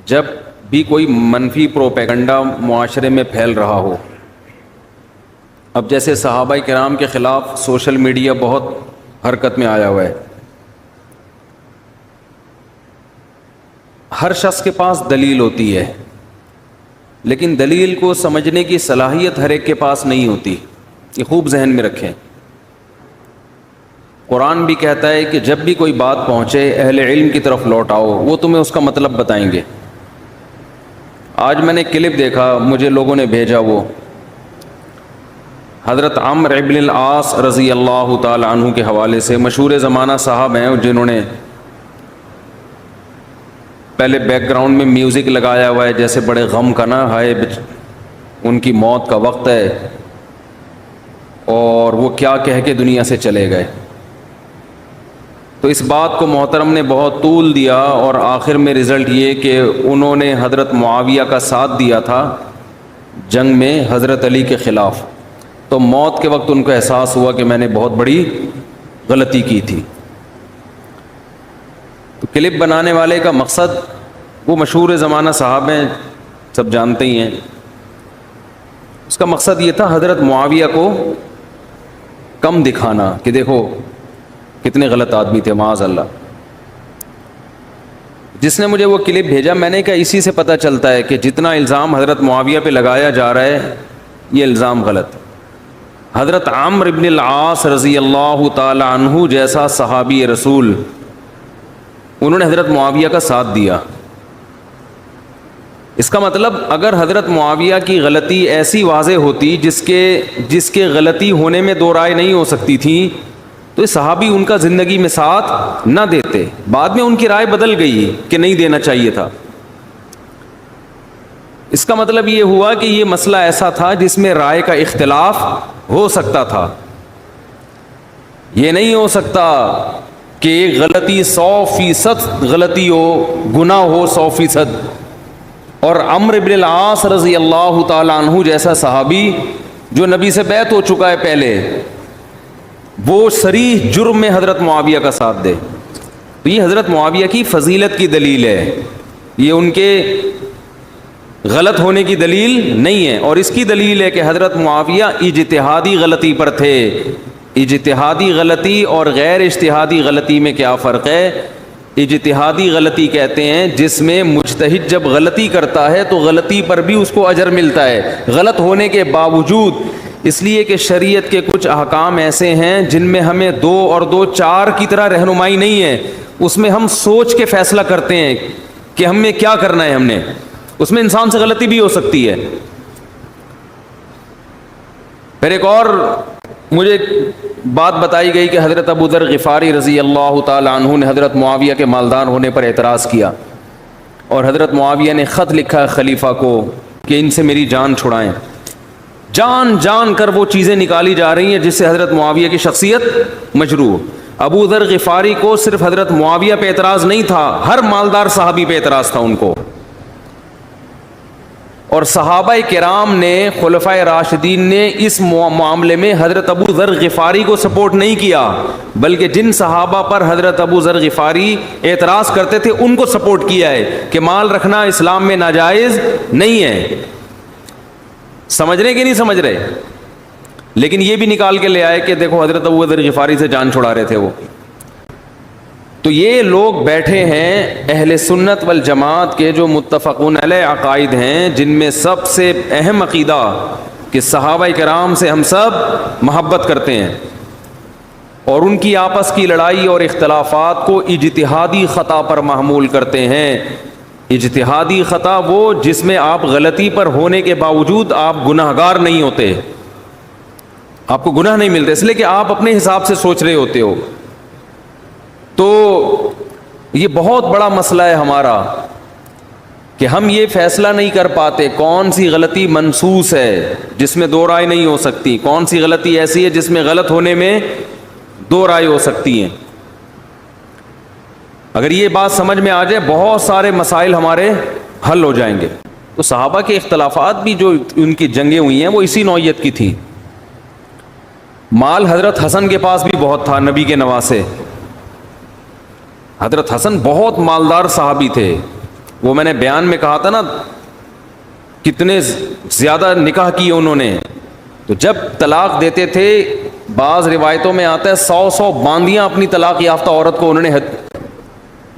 جب بھی کوئی منفی پروپیگنڈا معاشرے میں پھیل رہا ہو، اب جیسے صحابہ کرام کے خلاف سوشل میڈیا بہت حرکت میں آیا ہوا ہے، ہر شخص کے پاس دلیل ہوتی ہے، لیکن دلیل کو سمجھنے کی صلاحیت ہر ایک کے پاس نہیں ہوتی، یہ خوب ذہن میں رکھیں۔ قرآن بھی کہتا ہے کہ جب بھی کوئی بات پہنچے اہل علم کی طرف لوٹ آؤ، وہ تمہیں اس کا مطلب بتائیں گے۔ آج میں نے کلپ دیکھا، مجھے لوگوں نے بھیجا، وہ حضرت عمرو بن العاص رضی اللہ تعالی عنہ کے حوالے سے، مشہور زمانہ صاحب ہیں جنہوں نے پہلے بیک گراؤنڈ میں میوزک لگایا ہوا ہے جیسے بڑے غم کا نا، ہائے ان کی موت کا وقت ہے، اور وہ کیا کہہ کے دنیا سے چلے گئے۔ تو اس بات کو محترم نے بہت طول دیا، اور آخر میں رزلٹ یہ کہ انہوں نے حضرت معاویہ کا ساتھ دیا تھا جنگ میں حضرت علی کے خلاف، تو موت کے وقت ان کو احساس ہوا کہ میں نے بہت بڑی غلطی کی تھی۔ تو کلپ بنانے والے کا مقصد، وہ مشہور زمانہ صاحب ہیں، سب جانتے ہی ہیں، اس کا مقصد یہ تھا حضرت معاویہ کو کم دکھانا کہ دیکھو کتنے غلط آدمی تھے، معاذ اللہ۔ جس نے مجھے وہ کلپ بھیجا، میں نے کہا اسی سے پتہ چلتا ہے کہ جتنا الزام حضرت معاویہ پہ لگایا جا رہا ہے یہ الزام غلط۔ حضرت عمرو بن العاص رضی اللہ تعالی عنہ جیسا صحابی رسول، انہوں نے حضرت معاویہ کا ساتھ دیا۔ اس کا مطلب اگر حضرت معاویہ کی غلطی ایسی واضح ہوتی جس کے غلطی ہونے میں دو رائے نہیں ہو سکتی تھی، تو یہ صحابی ان کا زندگی میں ساتھ نہ دیتے۔ بعد میں ان کی رائے بدل گئی کہ نہیں دینا چاہیے تھا۔ اس کا مطلب یہ ہوا کہ یہ مسئلہ ایسا تھا جس میں رائے کا اختلاف ہو سکتا تھا۔ یہ نہیں ہو سکتا کہ ایک غلطی 100% غلطی ہو، گناہ ہو 100%، اور عمرو بن العاص رضی اللہ تعالی عنہ جیسا صحابی جو نبی سے بیعت ہو چکا ہے پہلے، وہ صریح جرم میں حضرت معاویہ کا ساتھ دے۔ تو یہ حضرت معاویہ کی فضیلت کی دلیل ہے، یہ ان کے غلط ہونے کی دلیل نہیں ہے۔ اور اس کی دلیل ہے کہ حضرت معاویہ اجتہادی غلطی پر تھے۔ اجتہادی غلطی اور غیر اجتہادی غلطی میں کیا فرق ہے؟ اجتہادی غلطی کہتے ہیں جس میں مجتہد جب غلطی کرتا ہے تو غلطی پر بھی اس کو اجر ملتا ہے غلط ہونے کے باوجود، اس لیے کہ شریعت کے کچھ احکام ایسے ہیں جن میں ہمیں 2 اور 2 4 کی طرح رہنمائی نہیں ہے، اس میں ہم سوچ کے فیصلہ کرتے ہیں کہ ہمیں کیا کرنا ہے۔ ہم نے اس میں انسان سے غلطی بھی ہو سکتی ہے۔ پھر ایک اور مجھے بات بتائی گئی کہ حضرت ابو ذر غفاری رضی اللہ تعالی عنہ نے حضرت معاویہ کے مالدار ہونے پر اعتراض کیا، اور حضرت معاویہ نے خط لکھا خلیفہ کو کہ ان سے میری جان چھڑائیں۔ جان جان کر وہ چیزیں نکالی جا رہی ہیں جس سے حضرت معاویہ کی شخصیت مجروح۔ ابو ذر غفاری کو صرف حضرت معاویہ پہ اعتراض نہیں تھا، ہر مالدار صحابی پہ اعتراض تھا ان کو۔ اور صحابہ کرام نے، خلفائے راشدین نے اس معاملے میں حضرت ابو ذر غفاری کو سپورٹ نہیں کیا، بلکہ جن صحابہ پر حضرت ابو ذر غفاری اعتراض کرتے تھے ان کو سپورٹ کیا ہے کہ مال رکھنا اسلام میں ناجائز نہیں ہے۔ سمجھ رہے کہ نہیں سمجھ رہے؟ لیکن یہ بھی نکال کے لے آئے کہ دیکھو حضرت ابو ذر غفاری سے جان چھڑا رہے تھے وہ۔ تو یہ لوگ بیٹھے ہیں اہل سنت والجماعت کے جو متفقون علیہ عقائد ہیں، جن میں سب سے اہم عقیدہ کہ صحابہ کرام سے ہم سب محبت کرتے ہیں، اور ان کی آپس کی لڑائی اور اختلافات کو اجتہادی خطا پر محمول کرتے ہیں۔ اجتہادی خطا وہ جس میں آپ غلطی پر ہونے کے باوجود آپ گناہگار نہیں ہوتے، آپ کو گناہ نہیں ملتے، اس لیے کہ آپ اپنے حساب سے سوچ رہے ہوتے ہو۔ تو یہ بہت بڑا مسئلہ ہے ہمارا کہ ہم یہ فیصلہ نہیں کر پاتے کون سی غلطی منسوس ہے جس میں 2 رائے نہیں ہو سکتی، کون سی غلطی ایسی ہے جس میں غلط ہونے میں 2 رائے ہو سکتی ہیں۔ اگر یہ بات سمجھ میں آ جائے بہت سارے مسائل ہمارے حل ہو جائیں گے۔ تو صحابہ کے اختلافات بھی جو ان کی جنگیں ہوئی ہیں وہ اسی نوعیت کی تھی۔ مال حضرت حسن کے پاس بھی بہت تھا، نبی کے نواسے۔ حضرت حسن بہت مالدار صحابی تھے، وہ میں نے بیان میں کہا تھا نا کتنے زیادہ نکاح کیے انہوں نے. تو جب طلاق دیتے تھے بعض روایتوں میں آتا ہے 100 باندیاں اپنی طلاق یافتہ عورت کو انہوں نے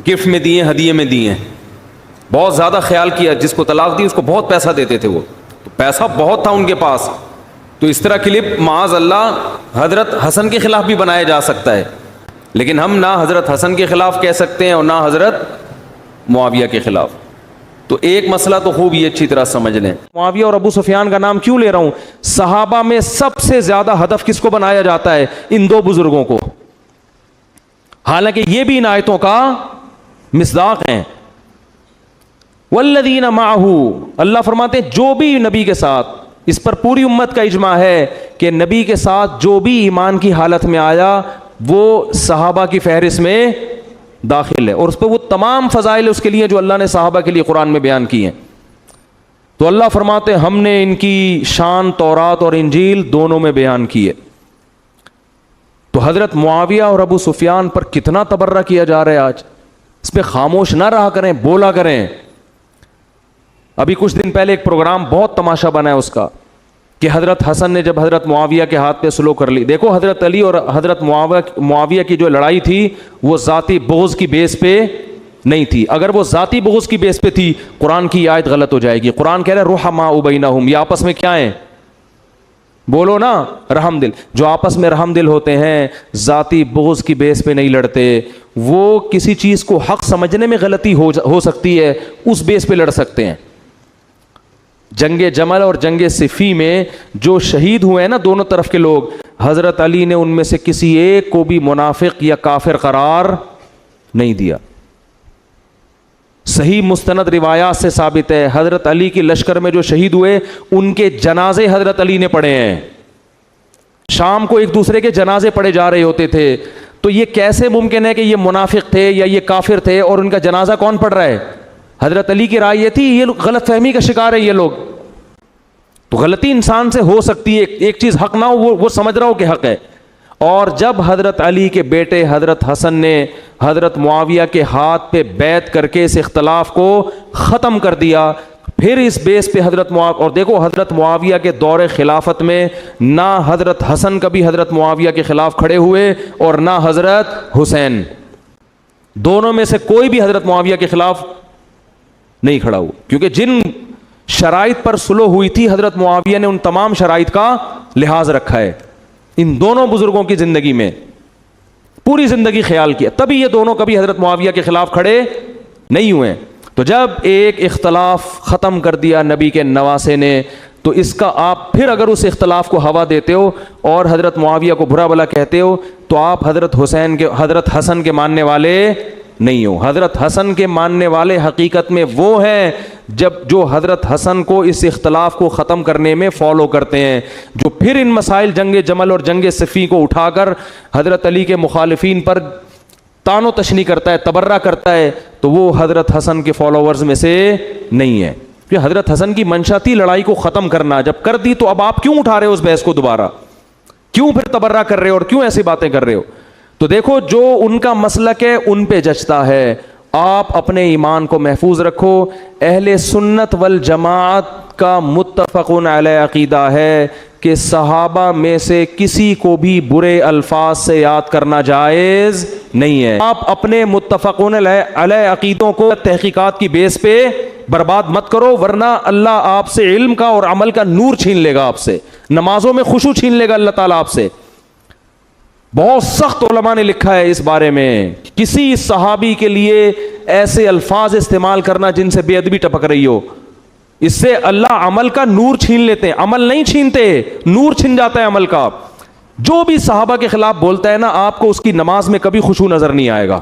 گفٹ میں دی ہیں, ہدیے میں دی ہیں. بہت زیادہ خیال کیا, جس کو طلاق دی اس کو بہت پیسہ دیتے تھے, وہ تو پیسہ بہت تھا ان کے پاس. تو اس طرح کلپ معاذ اللہ حضرت حسن کے خلاف بھی بنایا جا سکتا ہے, لیکن ہم نہ حضرت حسن کے خلاف کہہ سکتے ہیں اور نہ حضرت معاویہ کے خلاف. تو ایک مسئلہ تو خوب یہ اچھی طرح سمجھ لیں, معاویہ اور ابو سفیان کا نام کیوں لے رہا ہوں؟ صحابہ میں سب سے زیادہ ہدف کس کو بنایا جاتا ہے؟ ان دو بزرگوں کو. حالانکہ یہ بھی ان آیتوں کا مصداق ہیں. والذین معہ, اللہ فرماتے ہیں جو بھی نبی کے ساتھ, اس پر پوری امت کا اجماع ہے کہ نبی کے ساتھ جو بھی ایمان کی حالت میں آیا وہ صحابہ کی فہرست میں داخل ہے, اور اس پہ وہ تمام فضائل اس کے لیے جو اللہ نے صحابہ کے لیے قرآن میں بیان کی ہیں. تو اللہ فرماتے ہیں ہم نے ان کی شان تورات اور انجیل دونوں میں بیان کی ہے. تو حضرت معاویہ اور ابو سفیان پر کتنا تبرہ کیا جا رہا ہے آج, اس پہ خاموش نہ رہا کریں, بولا کریں. ابھی کچھ دن پہلے ایک پروگرام بہت تماشا بنا ہے اس کا کہ حضرت حسن نے جب حضرت معاویہ کے ہاتھ پہ سلو کر لی. دیکھو حضرت علی اور حضرت معاویہ کی جو لڑائی تھی وہ ذاتی بغض کی بیس پہ نہیں تھی. اگر وہ ذاتی بغض کی بیس پہ تھی قرآن کی آیت غلط ہو جائے گی. قرآن کہہ رہا ہے رحماء بینہم, یہ آپس میں کیا ہیں؟ بولو نا, رحم دل. جو آپس میں رحم دل ہوتے ہیں ذاتی بغض کی بیس پہ نہیں لڑتے. وہ کسی چیز کو حق سمجھنے میں غلطی ہو سکتی ہے, اس بیس پہ لڑ سکتے ہیں. جنگ جمل اور جنگ صفی میں جو شہید ہوئے ہیں نا دونوں طرف کے لوگ, حضرت علی نے ان میں سے کسی ایک کو بھی منافق یا کافر قرار نہیں دیا. صحیح مستند روایات سے ثابت ہے حضرت علی کی لشکر میں جو شہید ہوئے ان کے جنازے حضرت علی نے پڑھے ہیں. شام کو ایک دوسرے کے جنازے پڑھے جا رہے ہوتے تھے. تو یہ کیسے ممکن ہے کہ یہ منافق تھے یا یہ کافر تھے اور ان کا جنازہ کون پڑھ رہا ہے؟ حضرت علی کی رائے یہ تھی. یہ غلط فہمی کا شکار ہے یہ لوگ. تو غلطی انسان سے ہو سکتی ہے, ایک چیز حق نہ ہو وہ سمجھ رہا ہو کہ حق ہے. اور جب حضرت علی کے بیٹے حضرت حسن نے حضرت معاویہ کے ہاتھ پہ بیعت کر کے اس اختلاف کو ختم کر دیا, پھر اس بیس پہ حضرت معاویہ, اور دیکھو حضرت معاویہ کے دور خلافت میں نہ حضرت حسن کبھی حضرت معاویہ کے خلاف کھڑے ہوئے اور نہ حضرت حسین. دونوں میں سے کوئی بھی حضرت معاویہ کے خلاف نہیں کھڑا ہوا, کیونکہ جن شرائط پر سلو ہوئی تھی حضرت معاویہ نے ان تمام شرائط کا لحاظ رکھا ہے. ان دونوں بزرگوں کی زندگی میں پوری زندگی خیال کیا, تبھی یہ دونوں کبھی حضرت معاویہ کے خلاف کھڑے نہیں ہوئے. تو جب ایک اختلاف ختم کر دیا نبی کے نواسے نے, تو اس کا آپ پھر اگر اس اختلاف کو ہوا دیتے ہو اور حضرت معاویہ کو برا بھلا کہتے ہو تو آپ حضرت حسن کے ماننے والے نہیں ہو. حضرت حسن کے ماننے والے حقیقت میں وہ ہیں جو حضرت حسن کو اس اختلاف کو ختم کرنے میں فالو کرتے ہیں, جو پھر ان مسائل جنگ جمل اور جنگ صفی کو اٹھا کر حضرت علی کے مخالفین پر تان و تشنی کرتا ہے, تبرہ کرتا ہے, تو وہ حضرت حسن کے فالوورز میں سے نہیں ہے. کہ حضرت حسن کی منشا تھی لڑائی کو ختم کرنا, جب کر دی تو اب آپ کیوں اٹھا رہے ہو اس بحث کو دوبارہ, کیوں پھر تبرہ کر رہے ہو اور کیوں ایسی باتیں کر رہے ہو؟ تو دیکھو جو ان کا مسلک ہے ان پہ جچتا ہے. آپ اپنے ایمان کو محفوظ رکھو. اہل سنت والجماعت کا متفقون علیہ عقیدہ ہے کہ صحابہ میں سے کسی کو بھی برے الفاظ سے یاد کرنا جائز نہیں ہے. آپ اپنے متفقون علیہ عقیدوں کو تحقیقات کی بیس پہ برباد مت کرو, ورنہ اللہ آپ سے علم کا اور عمل کا نور چھین لے گا, آپ سے نمازوں میں خشوع چھین لے گا اللہ تعالیٰ آپ سے. بہت سخت علماء نے لکھا ہے اس بارے میں, کسی صحابی کے لیے ایسے الفاظ استعمال کرنا جن سے بے ادبی ٹپک رہی ہو, اس سے اللہ عمل کا نور چھین لیتے ہیں. عمل نہیں چھینتے, نور چھن جاتا ہے عمل کا. جو بھی صحابہ کے خلاف بولتا ہے نا, آپ کو اس کی نماز میں کبھی خشوع نظر نہیں آئے گا,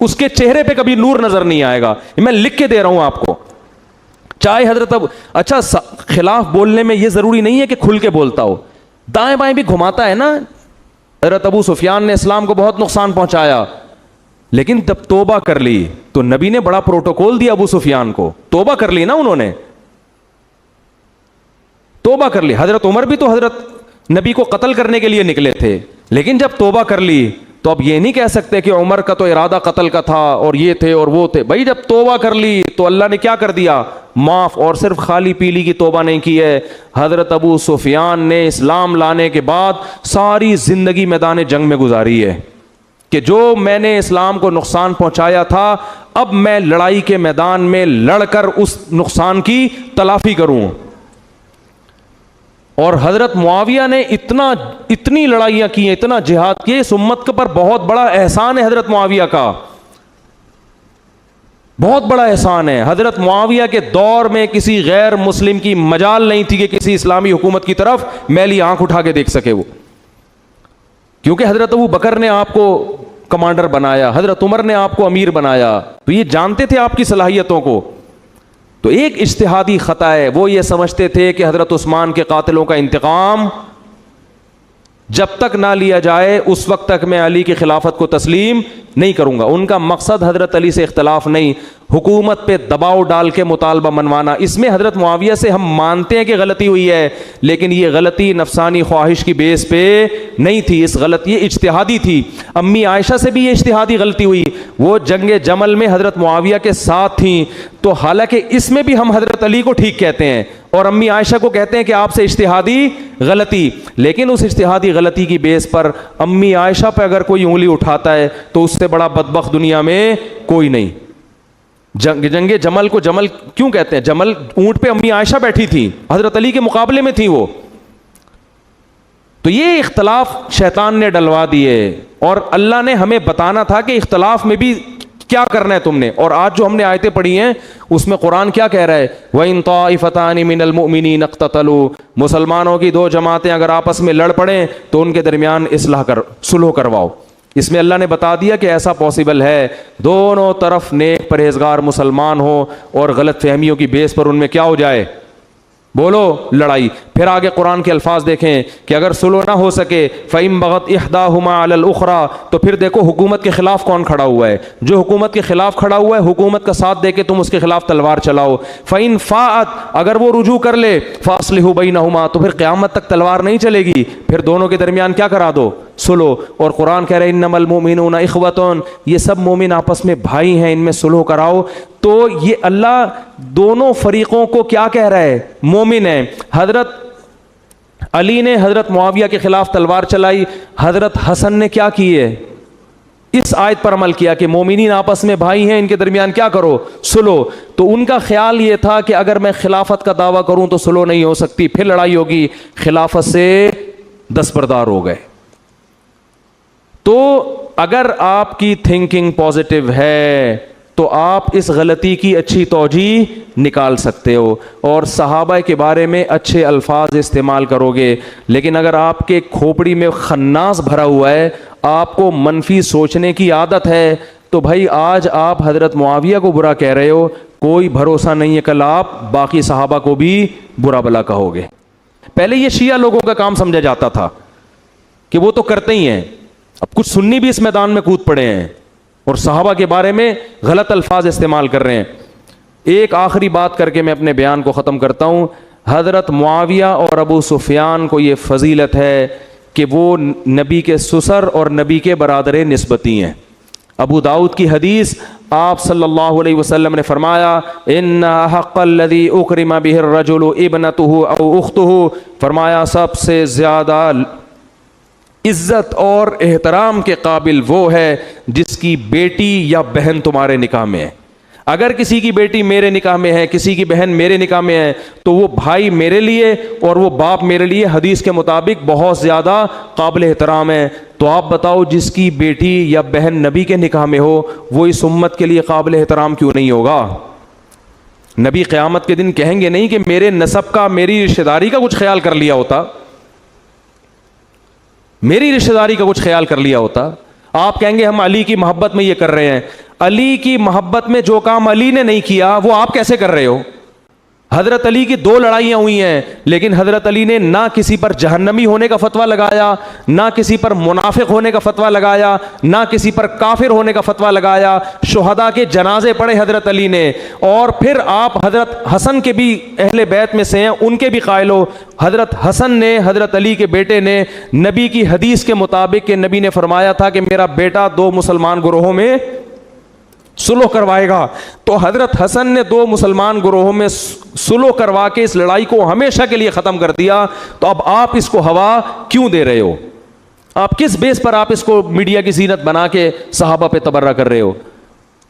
اس کے چہرے پہ کبھی نور نظر نہیں آئے گا. میں لکھ کے دے رہا ہوں آپ کو. چاہے حضرت اچھا خلاف بولنے میں یہ ضروری نہیں ہے کہ کھل کے بولتا ہو, دائیں بائیں بھی گھماتا ہے نا. حضرت ابو سفیان نے اسلام کو بہت نقصان پہنچایا, لیکن جب توبہ کر لی تو نبی نے بڑا پروٹوکول دیا ابو سفیان کو. توبہ کر لی نا انہوں نے, توبہ کر لی. حضرت عمر بھی تو حضرت نبی کو قتل کرنے کے لیے نکلے تھے, لیکن جب توبہ کر لی تو اب یہ نہیں کہہ سکتے کہ عمر کا تو ارادہ قتل کا تھا اور یہ تھے اور وہ تھے. بھائی جب توبہ کر لی تو اللہ نے کیا کر دیا؟ معاف. اور صرف خالی پیلی کی توبہ نہیں کی ہے, حضرت ابو سفیان نے اسلام لانے کے بعد ساری زندگی میدان جنگ میں گزاری ہے کہ جو میں نے اسلام کو نقصان پہنچایا تھا اب میں لڑائی کے میدان میں لڑ کر اس نقصان کی تلافی کروں. اور حضرت معاویہ نے اتنی لڑائیاں کی ہیں, اتنا جہاد کیے, اس امت کے پر بہت بڑا احسان ہے حضرت معاویہ کا, بہت بڑا احسان ہے. حضرت معاویہ کے دور میں کسی غیر مسلم کی مجال نہیں تھی کہ کسی اسلامی حکومت کی طرف میلی آنکھ اٹھا کے دیکھ سکے وہ, کیونکہ حضرت ابو بکر نے آپ کو کمانڈر بنایا, حضرت عمر نے آپ کو امیر بنایا, تو یہ جانتے تھے آپ کی صلاحیتوں کو. تو ایک اجتہادی خطا ہے, وہ یہ سمجھتے تھے کہ حضرت عثمان کے قاتلوں کا انتقام جب تک نہ لیا جائے اس وقت تک میں علی کی خلافت کو تسلیم نہیں کروں گا. ان کا مقصد حضرت علی سے اختلاف نہیں, حکومت پہ دباؤ ڈال کے مطالبہ منوانا. اس میں حضرت معاویہ سے ہم مانتے ہیں کہ غلطی ہوئی ہے, لیکن یہ غلطی نفسانی خواہش کی بیس پہ نہیں تھی, اس غلطی یہ اجتہادی تھی. امی عائشہ سے بھی یہ اجتہادی غلطی ہوئی, وہ جنگ جمل میں حضرت معاویہ کے ساتھ تھیں, تو حالانکہ اس میں بھی ہم حضرت علی کو ٹھیک کہتے ہیں اور امی عائشہ کو کہتے ہیں کہ آپ سے اجتہادی غلطی, لیکن اس اجتہادی غلطی کی بیس پر امی عائشہ پہ اگر کوئی انگلی اٹھاتا ہے تو اس سے بڑا بدبخت دنیا میں کوئی نہیں. جنگ جمل کو جمل کیوں کہتے ہیں؟ جمل اونٹ پہ امی عائشہ بیٹھی تھی, حضرت علی کے مقابلے میں تھی وہ. تو یہ اختلاف شیطان نے ڈلوا دیے, اور اللہ نے ہمیں بتانا تھا کہ اختلاف میں بھی کیا کرنا ہے تم نے. اور آج جو ہم نے آیتیں پڑھی ہیں اس میں قرآن کیا کہہ رہا ہے؟ وَإِن طَائِفَتَانِ مِنَ الْمُؤْمِنِينَ اقْتَتَلُوا, مسلمانوں کی دو جماعتیں اگر آپس میں لڑ پڑیں تو ان کے درمیان صلح کرواؤ. اس میں اللہ نے بتا دیا کہ ایسا پاسبل ہے, دونوں طرف نیک پرہیزگار مسلمان ہو اور غلط فہمیوں کی بیس پر ان میں کیا ہو جائے؟ بولو, لڑائی. پھر آگے قرآن کے الفاظ دیکھیں کہ اگر صلح نہ ہو سکے فَإِن بَغَتْ إِحْدَاهُمَا عَلَى الْأُخْرَى, تو پھر دیکھو حکومت کے خلاف کون کھڑا ہوا ہے. جو حکومت کے خلاف کھڑا ہوا ہے حکومت کا ساتھ دے کے تم اس کے خلاف تلوار چلاؤ. فَإِن فَاءَتْ, اگر وہ رجوع کر لے, فَأَصْلِحُوا بَيْنَهُمَا, تو پھر قیامت تک تلوار نہیں چلے گی, پھر دونوں کے درمیان کیا کرا دو؟ صلح. اور قرآن کہہ رہے انما المؤمنون اخوۃ, یہ سب مومن آپس میں بھائی ہیں, ان میں صلح کراؤ. تو یہ اللہ دونوں فریقوں کو کیا کہہ رہا ہے؟ مومن ہیں. حضرت علی نے حضرت معاویہ کے خلاف تلوار چلائی, حضرت حسن نے کیا کیے؟ اس آیت پر عمل کیا کہ مومنین آپس میں بھائی ہیں, ان کے درمیان کیا کرو؟ صلح. تو ان کا خیال یہ تھا کہ اگر میں خلافت کا دعویٰ کروں تو صلح نہیں ہو سکتی, پھر لڑائی ہوگی, خلافت سے دستبردار ہو گئے. تو اگر آپ کی تھنکنگ پازیٹیو ہے تو آپ اس غلطی کی اچھی توجیہ نکال سکتے ہو اور صحابہ کے بارے میں اچھے الفاظ استعمال کرو گے. لیکن اگر آپ کے کھوپڑی میں خناس بھرا ہوا ہے, آپ کو منفی سوچنے کی عادت ہے, تو بھائی آج آپ حضرت معاویہ کو برا کہہ رہے ہو, کوئی بھروسہ نہیں ہے کل آپ باقی صحابہ کو بھی برا بلا کہو گے. پہلے یہ شیعہ لوگوں کا کام سمجھا جاتا تھا کہ وہ تو کرتے ہی ہیں, اب کچھ سنی بھی اس میدان میں کود پڑے ہیں اور صحابہ کے بارے میں غلط الفاظ استعمال کر رہے ہیں. ایک آخری بات کر کے میں اپنے بیان کو ختم کرتا ہوں. حضرت معاویہ اور ابو سفیان کو یہ فضیلت ہے کہ وہ نبی کے سسر اور نبی کے برادر نسبتی ہیں. ابو داؤد کی حدیث, آپ صلی اللہ علیہ وسلم نے فرمایا ان حق الذی اکرم بہ الرجل ابنتہ او اختہ, فرمایا سب سے زیادہ عزت اور احترام کے قابل وہ ہے جس کی بیٹی یا بہن تمہارے نکاح میں ہے. اگر کسی کی بیٹی میرے نکاح میں ہے, کسی کی بہن میرے نکاح میں ہے, تو وہ بھائی میرے لیے اور وہ باپ میرے لیے حدیث کے مطابق بہت زیادہ قابل احترام ہے. تو آپ بتاؤ جس کی بیٹی یا بہن نبی کے نکاح میں ہو وہ اس امت کے لیے قابل احترام کیوں نہیں ہوگا؟ نبی قیامت کے دن کہیں گے نہیں کہ میرے نسب کا, میری رشتہ داری کا کچھ خیال کر لیا ہوتا, میری رشتہ داری کا کچھ خیال کر لیا ہوتا. آپ کہیں گے ہم علی کی محبت میں یہ کر رہے ہیں. علی کی محبت میں جو کام علی نے نہیں کیا وہ آپ کیسے کر رہے ہو؟ حضرت علی کی 2 لڑائیاں ہوئی ہیں، لیکن حضرت علی نے نہ کسی پر جہنمی ہونے کا فتویٰ لگایا، نہ کسی پر منافق ہونے کا فتویٰ لگایا، نہ کسی پر کافر ہونے کا فتویٰ لگایا. شہداء کے جنازے پڑھے حضرت علی نے. اور پھر آپ حضرت حسن کے بھی اہل بیت میں سے ہیں، ان کے بھی قائل ہو. حضرت حسن نے، حضرت علی کے بیٹے نے، نبی کی حدیث کے مطابق کہ نبی نے فرمایا تھا کہ میرا بیٹا 2 مسلمان گروہوں میں سلح کروائے گا، تو حضرت حسن نے 2 مسلمان گروہوں میں سلح کروا کے اس لڑائی کو ہمیشہ کے لیے ختم کر دیا. تو اب آپ اس کو ہوا کیوں دے رہے ہو؟ آپ کس بیس پر آپ اس کو میڈیا کی زینت بنا کے صحابہ پہ تبرہ کر رہے ہو؟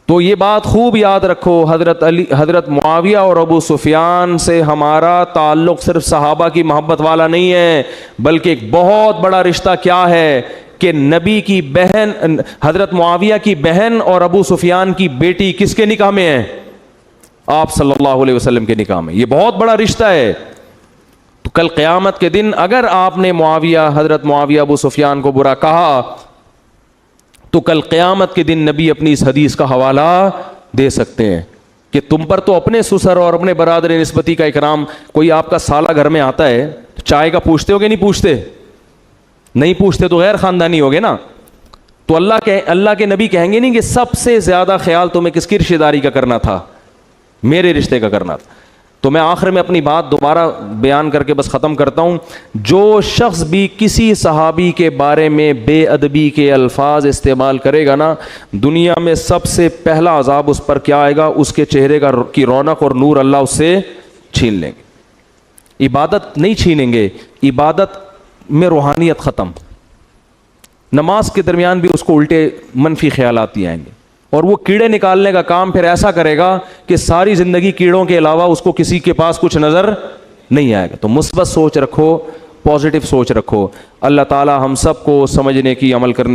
تو یہ بات خوب یاد رکھو، حضرت معاویہ اور ابو سفیان سے ہمارا تعلق صرف صحابہ کی محبت والا نہیں ہے، بلکہ ایک بہت بڑا رشتہ کیا ہے کہ نبی کی بہن، حضرت معاویہ کی بہن اور ابو سفیان کی بیٹی کس کے نکاح میں ہیں؟ آپ صلی اللہ علیہ وسلم کے نکاح میں. یہ بہت بڑا رشتہ ہے. تو کل قیامت کے دن اگر آپ نے حضرت معاویہ ابو سفیان کو برا کہا تو کل قیامت کے دن نبی اپنی اس حدیث کا حوالہ دے سکتے ہیں کہ تم پر تو اپنے سسر اور اپنے برادر نسبتی کا اکرام. کوئی آپ کا سالہ گھر میں آتا ہے تو چائے کا پوچھتے ہو کہ نہیں پوچھتے؟ نہیں پوچھتے تو غیر خاندانی ہوگے نا. تو اللہ کے نبی کہیں گے نہیں کہ سب سے زیادہ خیال تمہیں کس کی رشتہ داری کا کرنا تھا؟ میرے رشتے کا کرنا تھا. تو میں آخر میں اپنی بات دوبارہ بیان کر کے بس ختم کرتا ہوں. جو شخص بھی کسی صحابی کے بارے میں بے ادبی کے الفاظ استعمال کرے گا نا، دنیا میں سب سے پہلا عذاب اس پر کیا آئے گا؟ اس کے چہرے کی رونق اور نور اللہ اس سے چھین لیں گے. عبادت نہیں چھینیں گے، عبادت میں روحانیت ختم. نماز کے درمیان بھی اس کو الٹے منفی خیالات ہی آئیں گے، اور وہ کیڑے نکالنے کا کام پھر ایسا کرے گا کہ ساری زندگی کیڑوں کے علاوہ اس کو کسی کے پاس کچھ نظر نہیں آئے گا. تو مثبت سوچ رکھو، پازیٹو سوچ رکھو. اللہ تعالی ہم سب کو سمجھنے کی، عمل کرنے